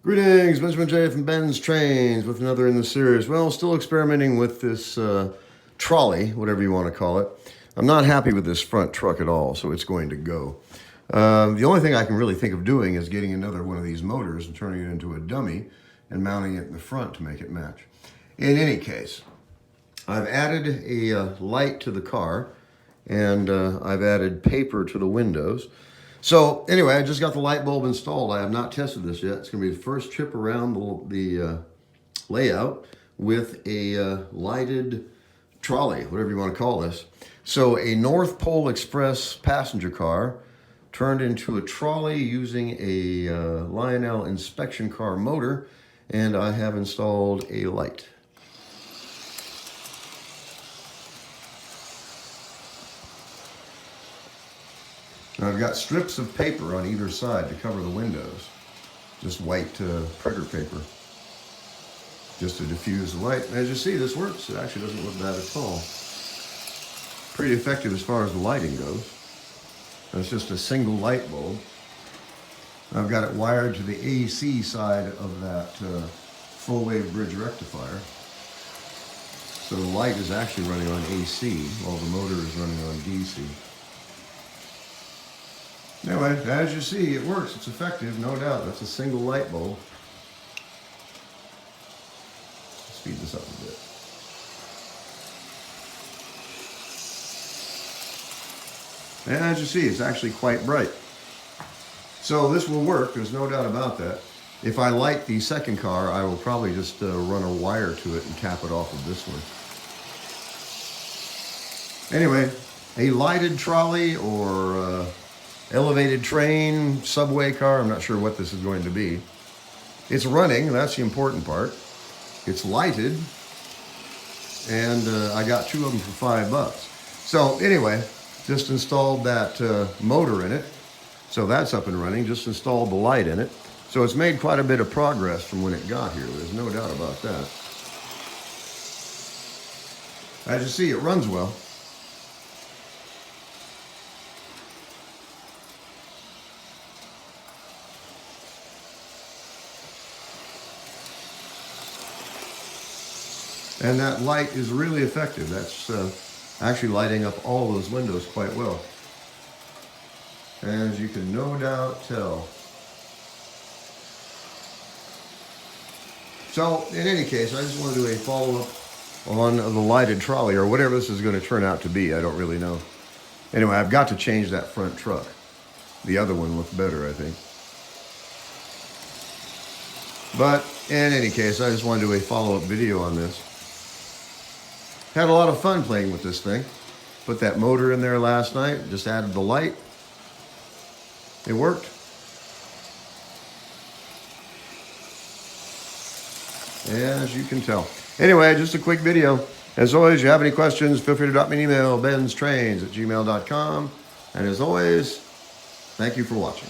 Greetings, Benjamin J from Ben's Trains with another in the series. Well, still experimenting with this trolley, whatever you want to call it. I'm not happy with this front truck at all, so it's going to go. The only thing I can really think of doing is getting another one of these motors and turning it into a dummy and mounting it in the front to make it match. In any case, I've added a light to the car and I've added paper to the windows. So anyway, I just got the light bulb installed. I have not tested this yet. It's going to be the first trip around the layout with a lighted trolley, whatever you want to call this. So a North Pole Express passenger car turned into a trolley using a Lionel inspection car motor, and I have installed a light. Now I've got strips of paper on either side to cover the windows. Just white printer paper. Just to diffuse the light. And as you see, this works. It actually doesn't look bad at all. Pretty effective as far as the lighting goes. And it's just a single light bulb. I've got it wired to the AC side of that full wave bridge rectifier. So the light is actually running on AC while the motor is running on DC. Anyway, as you see, it works. It's effective, no doubt. That's a single light bulb. Speed this up a bit. And as you see, it's actually quite bright. So this will work, there's no doubt about that. If I light the second car, I will probably just run a wire to it and cap it off of this one. Anyway, a lighted trolley or elevated train, subway car, I'm not sure what this is going to be. It's running, that's the important part. It's lighted, and I got two of them for $5. So anyway, just installed that motor in it. So that's up and running, just installed the light in it. So it's made quite a bit of progress from when it got here, there's no doubt about that. As you see, it runs well. And that light is really effective. That's actually lighting up all those windows quite well. As you can no doubt tell. So, in any case, I just want to do a follow-up on the lighted trolley, or whatever this is going to turn out to be. I don't really know. Anyway, I've got to change that front truck. The other one looks better, I think. But, in any case, I just want to do a follow-up video on this. Had a lot of fun playing with this thing. Put that motor in there last night, just added the light. It worked. As you can tell. Anyway, just a quick video. As always, if you have any questions, feel free to drop me an email, BENZTRAINZ@gmail.com. And as always, thank you for watching.